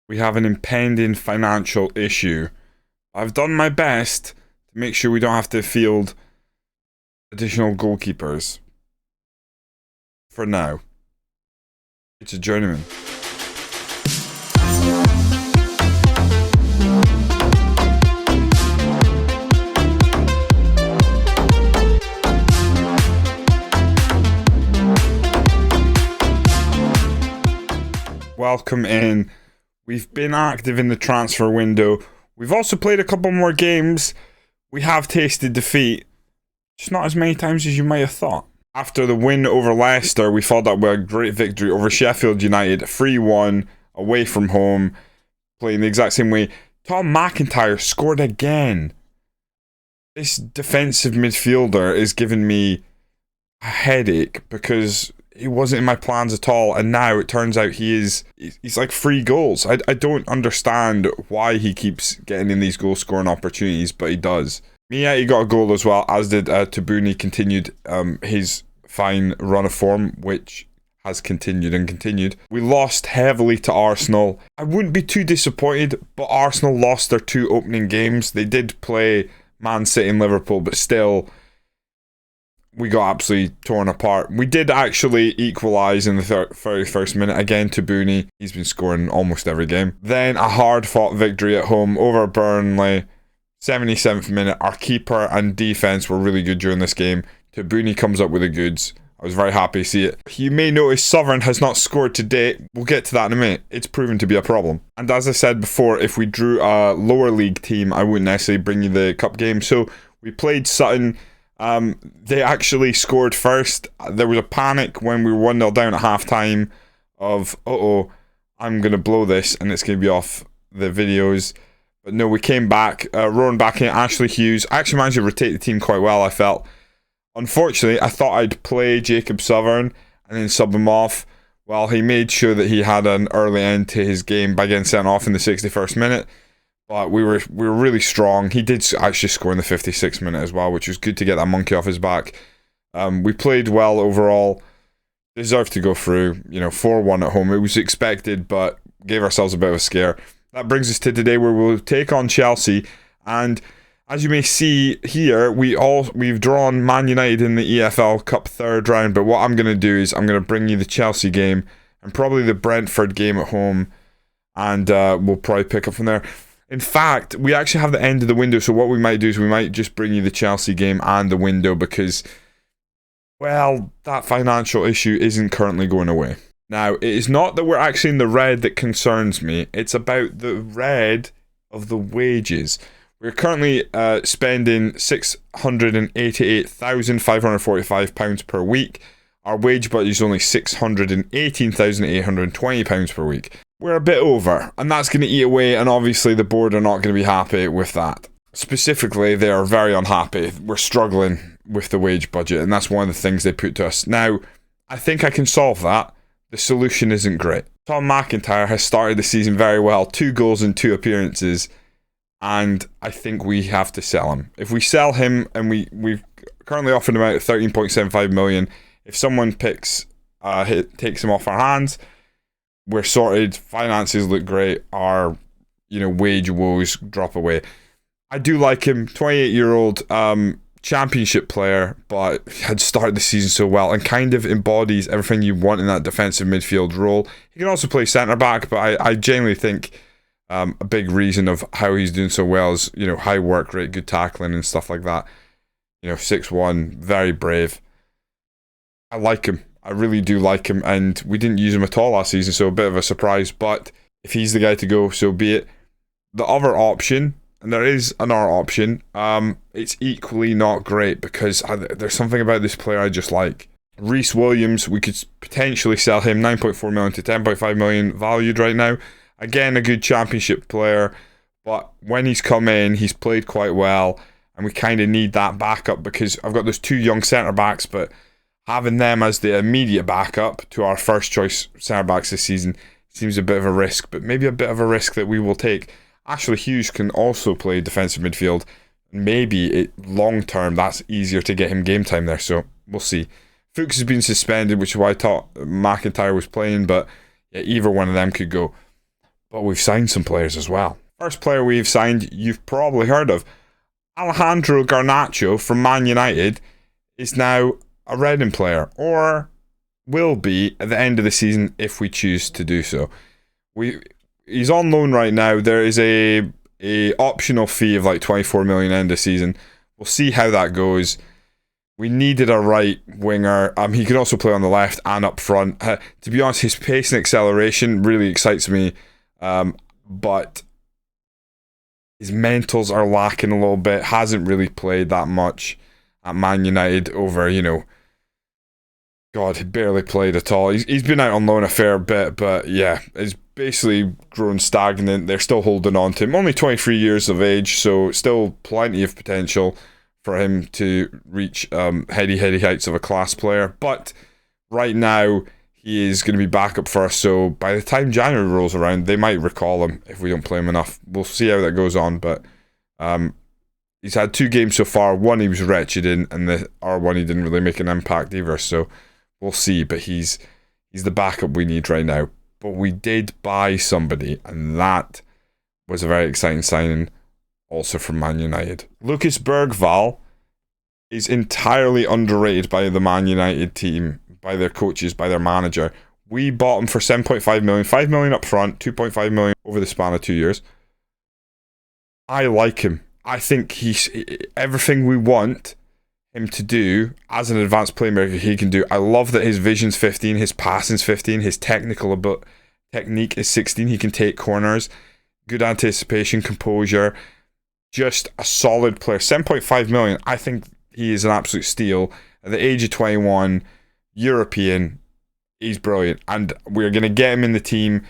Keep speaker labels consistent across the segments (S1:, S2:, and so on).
S1: we have an impending financial issue. I've done my best to make sure we don't have to field additional goalkeepers. For now. It's a journeyman. Welcome in. We've been active in the transfer window. We've also played a couple more games. We have tasted defeat. Just not as many times as you might have thought. After the win over Leicester, we followed up with a great victory over Sheffield United. 3-1 away from home. Playing the exact same way. Tom McIntyre scored again. This defensive midfielder is giving me a headache because he wasn't in my plans at all, and now it turns out he's like 3 goals. I don't understand why he keeps getting in these goal scoring opportunities, but he does. Mia, he got a goal as well, as did Tabuni. Continued his fine run of form, which has continued and continued. We lost heavily to Arsenal. I wouldn't be too disappointed, but Arsenal lost their 2 opening games. They did play Man City and Liverpool, but still, we got absolutely torn apart. We did actually equalise in the 31st minute. Again, Tabuni. He's been scoring almost every game. Then a hard-fought victory at home over Burnley. 77th minute. Our keeper and defence were really good during this game. Tabuni comes up with the goods. I was very happy to see it. You may notice Sovereign has not scored to date. We'll get to that in a minute. It's proven to be a problem. And as I said before, if we drew a lower league team, I wouldn't necessarily bring you the cup game. So we played Sutton. They actually scored first. There was a panic when we were 1-0 down at half-time of, I'm going to blow this and it's going to be off the videos. But no, we came back. Rowan back in, Ashley Hughes. I actually managed to rotate the team quite well, I felt. Unfortunately, I thought I'd play Jacob Sovereign and then sub him off. Well, he made sure that he had an early end to his game by getting sent off in the 61st minute. But we were really strong. He did actually score in the 56th minute as well, which was good to get that monkey off his back. We played well overall. Deserved to go through. 4-1 at home. It was expected, but gave ourselves a bit of a scare. That brings us to today, where we'll take on Chelsea. And as you may see here, we've drawn Man United in the EFL Cup 3rd round. But what I'm going to do is I'm going to bring you the Chelsea game and probably the Brentford game at home, and we'll probably pick up from there. In fact, we actually have the end of the window, so what we might do is we might just bring you the Chelsea game and the window because, well, that financial issue isn't currently going away. Now, it is not that we're actually in the red that concerns me. It's about the red of the wages. We're currently spending £688,545 per week. Our wage budget is only £618,820 per week. We're a bit over, and that's going to eat away, and obviously the board are not going to be happy with that. Specifically, they are very unhappy. We're struggling with the wage budget, and that's one of the things they put to us. Now, I think I can solve that. The solution isn't great. Tom McIntyre has started the season very well, 2 goals in 2 appearances, and I think we have to sell him. If we sell him, and we've currently offered him out at 13.75 million, if someone takes him off our hands, we're sorted, finances look great, our wage woes drop away. I do like him, 28-year-old championship player, but had started the season so well and kind of embodies everything you want in that defensive midfield role. He can also play centre-back, but I genuinely think a big reason of how he's doing so well is, high work rate, good tackling and stuff like that. 6'1", very brave. I like him. I really do like him, and we didn't use him at all last season, so a bit of a surprise, but if he's the guy to go, so be it. The other option, and there is another option, it's equally not great because there's something about this player I just like. Reece Williams, we could potentially sell him 9.4 million to 10.5 million valued right now. Again, a good championship player, but when he's come in, he's played quite well, and we kind of need that backup because I've got those 2 young centre-backs, but having them as the immediate backup to our first choice centre-backs this season seems a bit of a risk, but maybe a bit of a risk that we will take. Ashley Hughes can also play defensive midfield. Maybe long term that's easier to get him game time there, so we'll see. Fuchs has been suspended, which is why I thought McIntyre was playing, but yeah, either one of them could go. but we've signed some players as well. First player we've signed, you've probably heard of. Alejandro Garnacho from Man United is now a Reading player, or will be at the end of the season if we choose to do so. He's on loan right now. There is a optional fee of like 24 million end of season. We'll see how that goes. We needed a right winger. He can also play on the left and up front. To be honest, his pace and acceleration really excites me, but his mentals are lacking a little bit. Hasn't really played that much at Man United over, God, he barely played at all. He's been out on loan a fair bit, but yeah, it's basically grown stagnant. They're still holding on to him. Only 23 years of age, so still plenty of potential for him to reach heady heights of a class player. But right now, he is going to be backup for us, so by the time January rolls around, they might recall him if we don't play him enough. We'll see how that goes on, but he's had 2 games so far. One he was wretched in, and the other one he didn't really make an impact either, so we'll see. But he's the backup we need right now. But we did buy somebody, and that was a very exciting signing, also from Man United. Lucas Bergvall is entirely underrated by the Man United team, by their coaches, by their manager. We bought him for 7.5 million, 5 million up front, 2.5 million over the span of 2 years. I like him. I think he's everything we want him to do as an advanced playmaker. He can do. I love that his vision's 15, his passing's 15, his technique is 16. He can take corners, good anticipation, composure. Just a solid player. 7.5 million. I think he is an absolute steal. At the age of 21, European, he's brilliant. And we're going to get him in the team.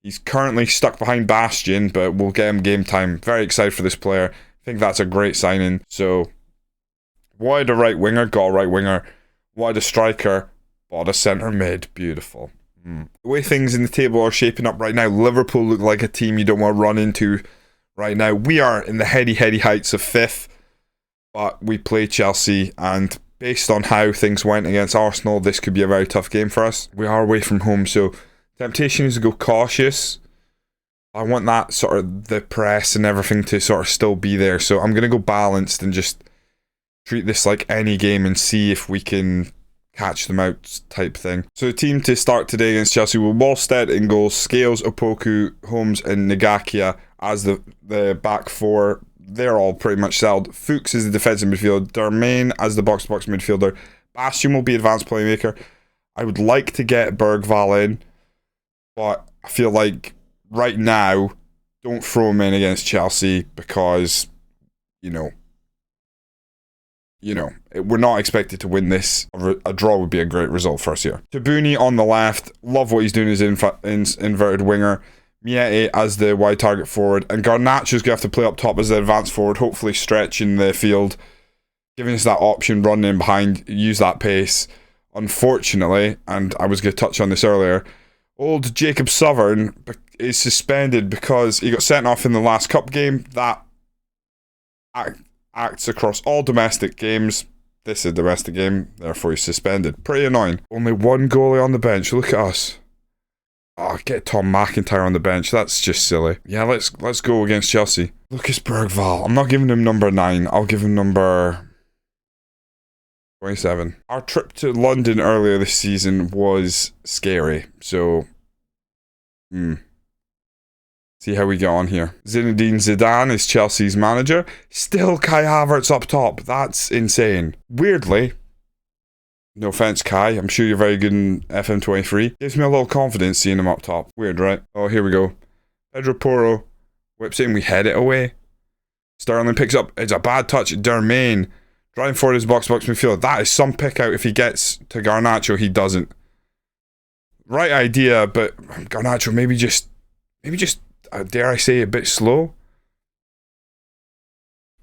S1: He's currently stuck behind Bastion, but we'll get him game time. Very excited for this player. I think that's a great signing. So, wanted a right winger, got a right winger. Wanted a striker, bought a centre mid. Beautiful. The way things in the table are shaping up right now, Liverpool look like a team you don't want to run into right now. We are in the heady heights of 5th, but we play Chelsea, and based on how things went against Arsenal, this could be a very tough game for us. We are away from home, so temptation is to go cautious. I want that sort of the press and everything to sort of still be there, so I'm going to go balanced and just treat this like any game and see if we can catch them out type thing. So the team to start today against Chelsea will Wallstead in goals, Scales, Opoku, Holmes and Ngakia as the back 4. They're all pretty much settled. Fuchs is the defensive midfielder, Darmain as the box-to-box midfielder, Bastion will be advanced playmaker. I would like to get Bergvall in, but I feel like right now, don't throw him in against Chelsea because, we're not expected to win this. A draw would be a great result for us here. Tabuni on the left. Love what he's doing as inverted winger. Miete as the wide target forward. And Garnacho's going to have to play up top as the advanced forward. Hopefully stretching the field. Giving us that option, running in behind. Use that pace. Unfortunately, and I was going to touch on this earlier, old Jacob Southern is suspended because he got sent off in the last cup game. That acts across all domestic games. This is a domestic game, therefore he's suspended. Pretty annoying. Only one goalie on the bench. Look at us. Oh, get Tom McIntyre on the bench. That's just silly. Yeah, let's go against Chelsea. Lucas Bergvall. I'm not giving him number 9. I'll give him number 27. Our trip to London earlier this season was scary. So, see how we get on here. Zinedine Zidane is Chelsea's manager. Still Kai Havertz up top. That's insane. Weirdly, no offense, Kai, I'm sure you're very good in FM23. Gives me a little confidence seeing him up top. Weird, right? Oh, here we go. Pedro Porro whips it and we head it away. Sterling picks up. It's a bad touch. Darmain driving forward his box-to-box midfield. That is some pick out. If he gets to Garnacho, he doesn't. Right idea, but Garnacho maybe just dare I say, a bit slow.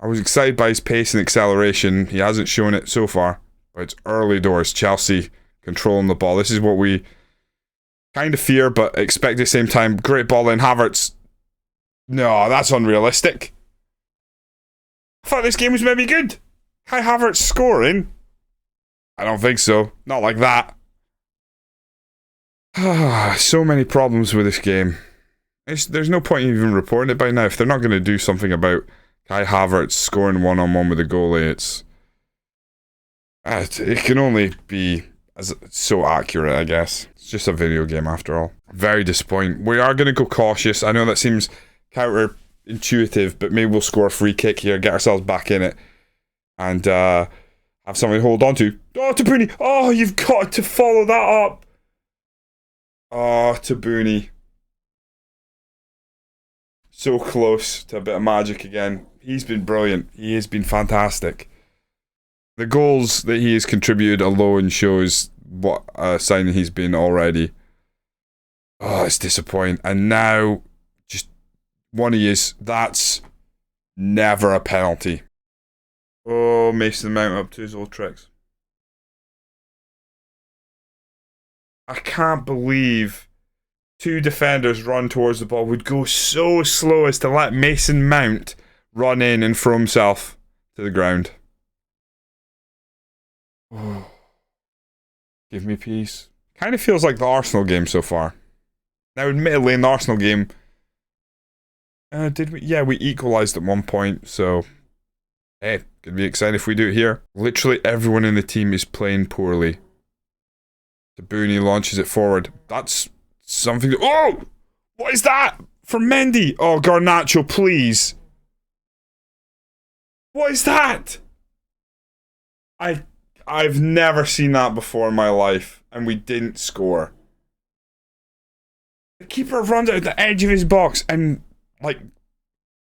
S1: I was excited by his pace and acceleration. He hasn't shown it so far, but it's early doors. Chelsea controlling the ball. This is what we kind of fear, but expect at the same time. Great ball in. Havertz. No, that's unrealistic. I thought this game was maybe good. Kai Havertz scoring? I don't think so. Not like that. So many problems with this game. There's no point in even reporting it by now. If they're not going to do something about Kai Havertz scoring one-on-one with the goalie, it can only be so accurate, I guess. It's just a video game after all. Very disappointing. We are going to go cautious. I know that seems counterintuitive, but maybe we'll score a free kick here, get ourselves back in it, and have something to hold on to. Oh, Tabuni! Oh, you've got to follow that up! Oh, Tabuni. So close to a bit of magic again. He's been brilliant. He has been fantastic. The goals that he has contributed alone shows what a signing he's been already. Oh, it's disappointing. And now, just one of his. That's never a penalty. Oh, Mason Mount up to his old tricks. I can't believe two defenders run towards the ball would go so slow as to let Mason Mount run in and throw himself to the ground. Oh, give me peace. Kind of feels like the Arsenal game so far. Now, admittedly, in the Arsenal game, did we? Yeah, we equalised at one point, so hey, could be excited if we do it here. Literally everyone in the team is playing poorly. Tabuni launches it forward. That's something that... Oh! What is that? From Mendy! Oh, Garnacho, please. What is that? I've never seen that before in my life, and we didn't score. The keeper runs out the edge of his box, and, like,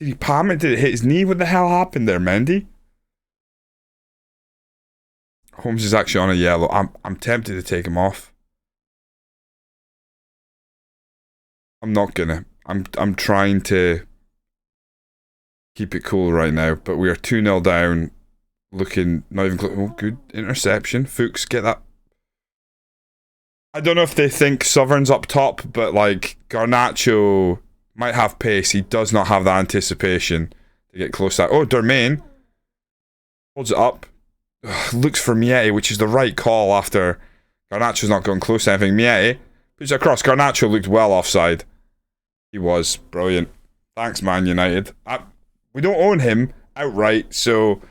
S1: did he palm it? Did it hit his knee? What the hell happened there, Mendy? Holmes is actually on a yellow. I'm tempted to take him off. I'm not gonna. I'm trying to keep it cool right now, but we are 2-0 down. Looking not even close. Oh, good interception. Fuchs, get that. I don't know if they think Sovereign's up top, but like Garnacho might have pace. He does not have that anticipation to get close to that. Oh, Dermain holds it up. Looks for Miete, which is the right call after Garnacho's not going close to anything. Miete puts it across. Garnacho looked well offside. He was brilliant. Thanks, Man United. We don't own him outright, so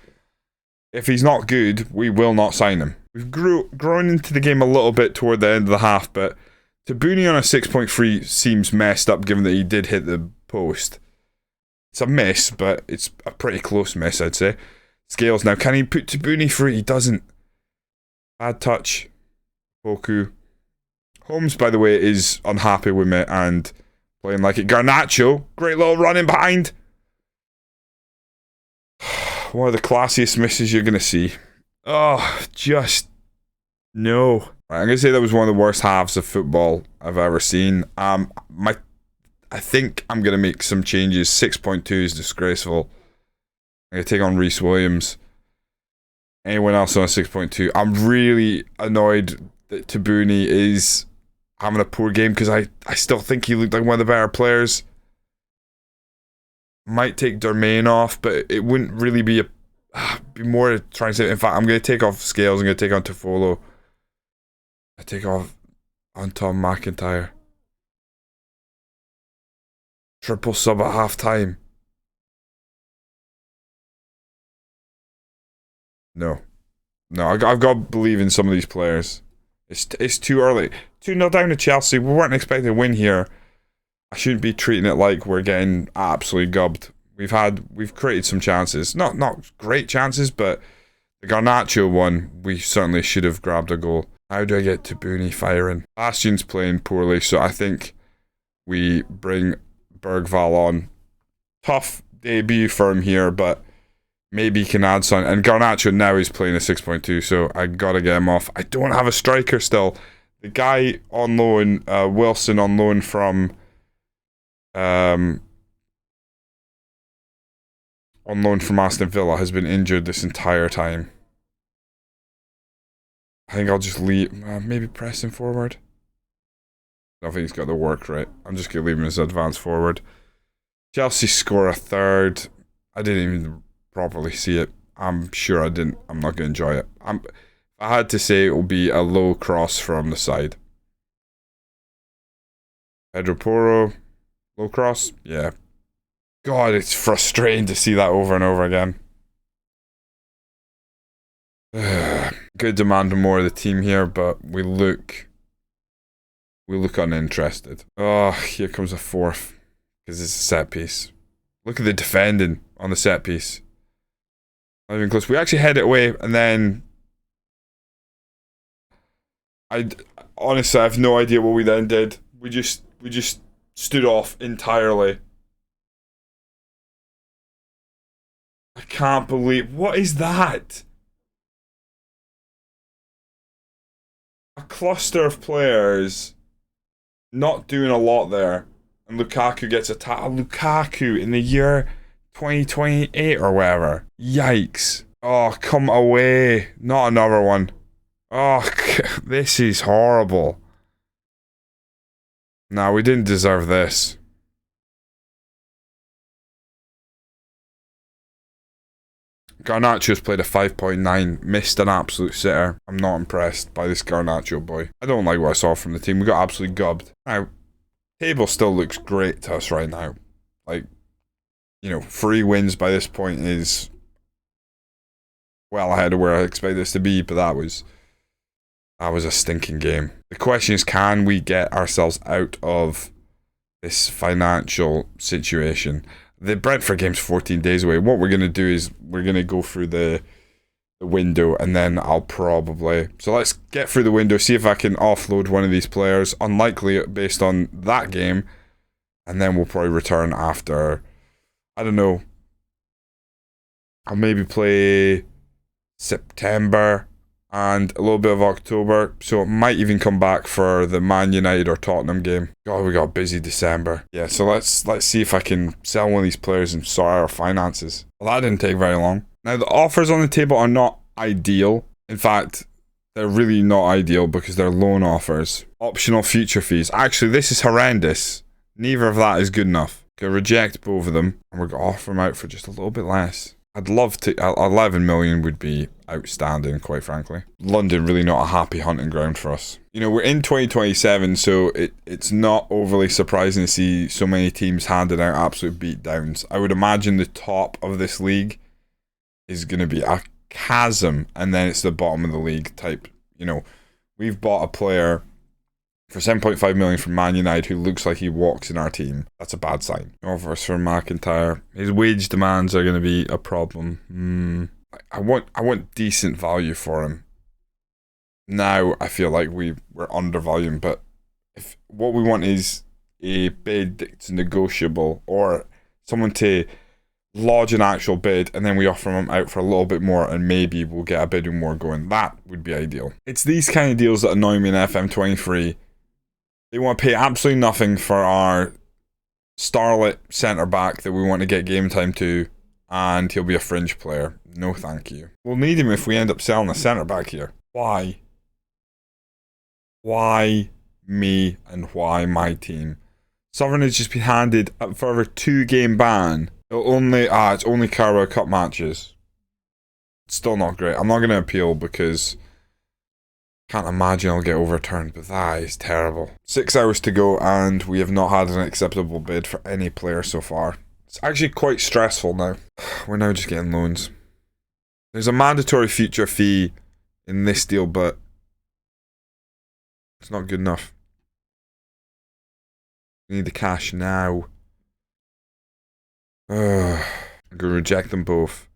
S1: if he's not good, we will not sign him. We've grown into the game a little bit toward the end of the half, but Tabuni on a 6.3 seems messed up given that he did hit the post. It's a miss, but it's a pretty close miss, I'd say. Scales now. Can he put Tabuni free? He doesn't. Bad touch. Poku. Holmes, by the way, is unhappy with me and playing like it. Garnacho. Great little run in behind. One of the classiest misses you're going to see. Oh, just no. Right, I'm going to say that was one of the worst halves of football I've ever seen. I think I'm going to make some changes. 6.2 is disgraceful. I'm going to take on Reece Williams. Anyone else on a 6.2? I'm really annoyed that Tabuni is having a poor game because I still think he looked like one of the better players. Might take Dermain off, but it wouldn't really be more trying to say. In fact, I'm going to take off Scales. I'm going to take on Toffolo. I take off on Tom McIntyre. Triple sub at half time. No, I've got to believe in some of these players. It's too early. 2-0 down to Chelsea. We weren't expecting a win here. I shouldn't be treating it like we're getting absolutely gubbed. We've created some chances. Not great chances, but the Garnacho one, we certainly should have grabbed a goal. How do I get Tabuni firing? Bastion's playing poorly, so I think we bring Bergval on. Tough debut for him here, but maybe he can add something. And Garnacho now is playing a 6.2, so I gotta get him off. I don't have a striker still. The guy on loan, Wilson on loan from on loan from Aston Villa, has been injured this entire time. I think I'll just leave, maybe press him forward. I don't think he's got the work right. I'm just going to leave him as advanced forward. Chelsea score a third. I didn't even properly see it. I'm sure I didn't. I'm not going to enjoy it. If I had to say, it will be a low cross from the side. Pedro Porro. Low cross? Yeah. God, it's frustrating to see that over and over again. Good demand more of the team here, but we look uninterested. Oh, here comes a fourth. Because it's a set piece. Look at the defending on the set piece. Not even close. We actually head it away, and then honestly, I have no idea what we then did. We just stood off entirely. I can't believe, what is that? A cluster of players not doing a lot there, and Lukaku gets attacked. Lukaku in the year 2028 or whatever. Yikes. Oh, come away. Not another one. Oh, this is horrible. Nah, we didn't deserve this. Garnacho's played a 5.9, missed an absolute sitter. I'm not impressed by this Garnacho boy. I don't like what I saw from the team. We got absolutely gubbed. Now, table still looks great to us right now. Like, you know, 3 wins by this point is well ahead of where I expected this to be, but that was a stinking game. The question is, can we get ourselves out of this financial situation? The Brentford game's 14 days away. What we're going to do is we're going to go through the window, and then I'll probably... So let's get through the window, see if I can offload one of these players. Unlikely based on that game. And then we'll probably return after... I don't know. I'll maybe play September and a little bit of October, so it might even come back for the Man United or Tottenham game. God, we got a busy December. Yeah, so let's see if I can sell one of these players and sort out our finances. Well, that didn't take very long. Now, the offers on the table are not ideal. In fact, they're really not ideal because they're loan offers. Optional future fees. Actually, this is horrendous. Neither of that is good enough. Okay, reject both of them, and we're going to offer them out for just a little bit less. I'd love to... 11 million would be outstanding, quite frankly. London really not a happy hunting ground for us. You know, we're in 2027, so it's not overly surprising to see so many teams handing out absolute beatdowns. I would imagine the top of this league is going to be a chasm, and then it's the bottom of the league type. You know, we've bought a player for 7.5 million from Man United who looks like he walks in our team. That's a bad sign. Offers for McIntyre. His wage demands are going to be a problem. I want decent value for him. Now I feel like we're undervalued, but if what we want is a bid that's negotiable, or someone to lodge an actual bid and then we offer them out for a little bit more and maybe we'll get a bit more going, that would be ideal. It's these kind of deals that annoy me in FM23. They want to pay absolutely nothing for our starlet centre-back that we want to get game time to, and he'll be a fringe player. No thank you. We'll need him if we end up selling a centre-back here. Why? Why me and why my team? Southern has just been handed a further 2-game ban. It's only Carabao Cup matches. It's still not great. I'm not going to appeal because... can't imagine I'll get overturned, but that is terrible. 6 hours to go, and we have not had an acceptable bid for any player so far. It's actually quite stressful now. We're now just getting loans. There's a mandatory future fee in this deal, but it's not good enough. We need the cash now. I'm going to reject them both.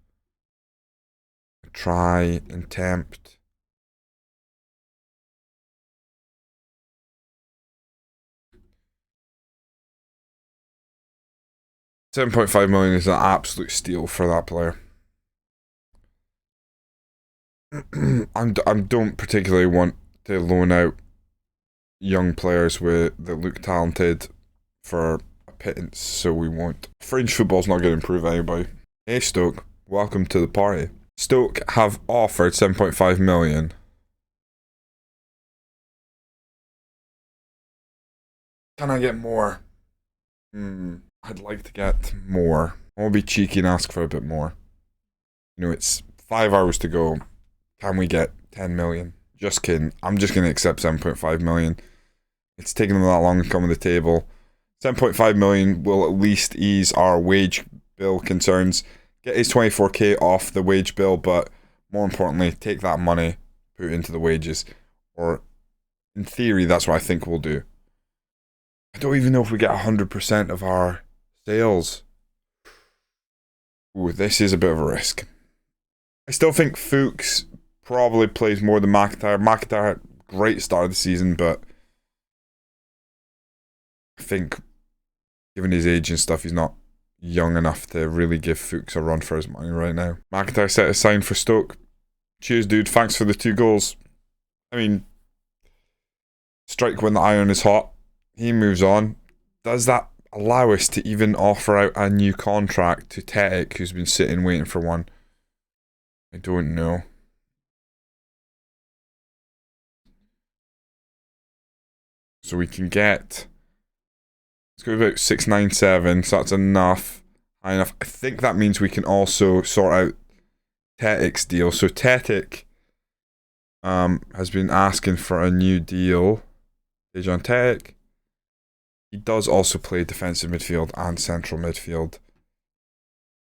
S1: Try and tempt. £7.5 million is an absolute steal for that player. I don't particularly want to loan out young players that look talented for a pittance, so we won't. Fringe football's not going to improve anybody. Hey Stoke, welcome to the party. Stoke have offered 7.5 million. Can I get more? I'd like to get more. I'll be cheeky and ask for a bit more. You know, it's 5 hours to go. Can we get 10 million? Just kidding. I'm just going to accept 7.5 million. It's taken them that long to come to the table. 7.5 million will at least ease our wage bill concerns. Get his 24k off the wage bill, but more importantly, take that money, put it into the wages. Or, in theory, that's what I think we'll do. I don't even know if we get 100% of our sales. Ooh, this is a bit of a risk. I still think Fuchs probably plays more than McIntyre. McIntyre had a great start of the season, but I think, given his age and stuff, he's not young enough to really give Fuchs a run for his money right now. McIntyre set a sign for Stoke. Cheers, dude. Thanks for the 2 goals. I mean, strike when the iron is hot. He moves on. Does that allow us to even offer out a new contract to Tetic, who's been sitting waiting for one? I don't know. So we can get... Let's go about 697, so that's enough. High enough. I think that means we can also sort out Tetic's deal. So Tetic has been asking for a new deal. Dejan Tetic. He does also play defensive midfield and central midfield.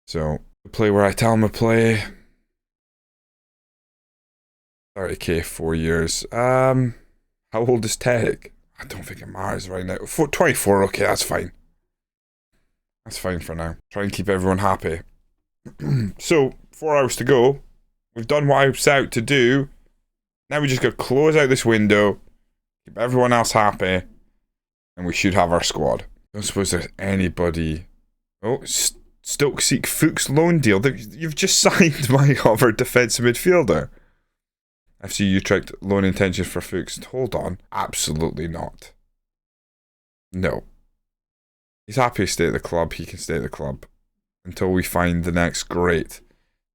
S1: So, the play where I tell him to play. 30k, 4 years. How old is Tetic? I don't think it matters right now. 24, okay, that's fine. That's fine for now. Try and keep everyone happy. So, 4 hours to go. We've done what I set out to do. Now we just got to close out this window. Keep everyone else happy. And we should have our squad. I don't suppose there's anybody... Oh, Stoke seek Fuchs loan deal. You've just signed my other defensive midfielder. FC Utrecht loan intentions for Fuchs. Hold on. Absolutely not. No. He's happy to stay at the club. He can stay at the club. Until we find the next great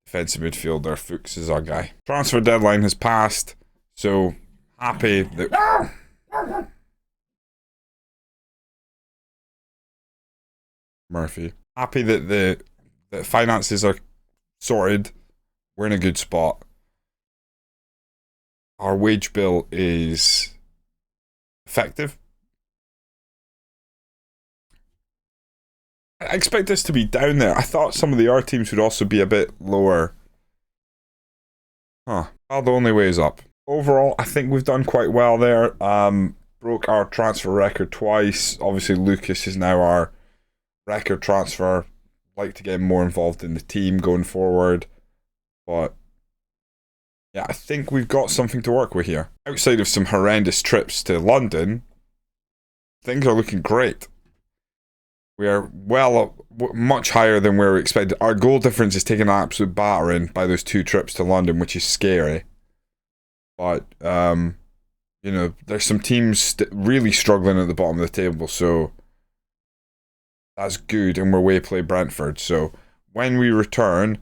S1: defensive midfielder. Fuchs is our guy. Transfer deadline has passed. So, happy that... Murphy. Happy that the finances are sorted. We're in a good spot. Our wage bill is effective. I expect this to be down there. I thought some of the other teams would also be a bit lower. Well, the only way is up. Overall, I think we've done quite well there. Broke our transfer record twice. Obviously, Lucas is now our record transfer. Like to get him more involved in the team going forward. But yeah, I think we've got something to work with here. Outside of some horrendous trips to London, things are looking great. We are much higher than we were expected. Our goal difference is taking an absolute battering by those 2 trips to London, which is scary. But, you know, there's some teams really struggling at the bottom of the table, so that's good, and we're way play Brentford. So when we return,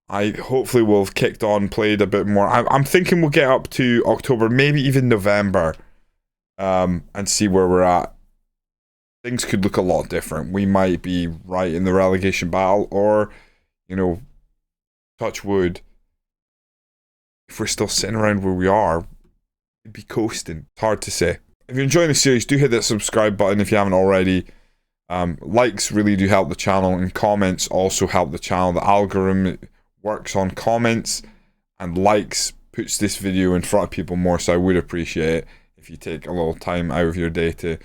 S1: I hopefully will have kicked on, played a bit more. I'm thinking we'll get up to October, maybe even November, and see where we're at. Things could look a lot different. We might be right in the relegation battle, or, you know, touch wood, if we're still sitting around where we are, we'd be coasting. It's hard to say. If you're enjoying the series, do hit that subscribe button if you haven't already. Likes really do help the channel, and comments also help the channel. The algorithm works on comments, and likes puts this video in front of people more, so I would appreciate it if you take a little time out of your day to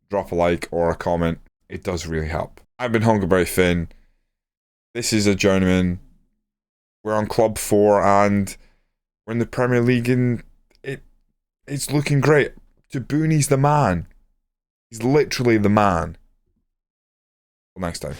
S1: drop a like or a comment. It does really help. I've been Hunkleberry Finn. This is a journeyman. We're on Club 4 and we're in the Premier League, and it's looking great. Tabouni's the man. He's literally the man. Till next time.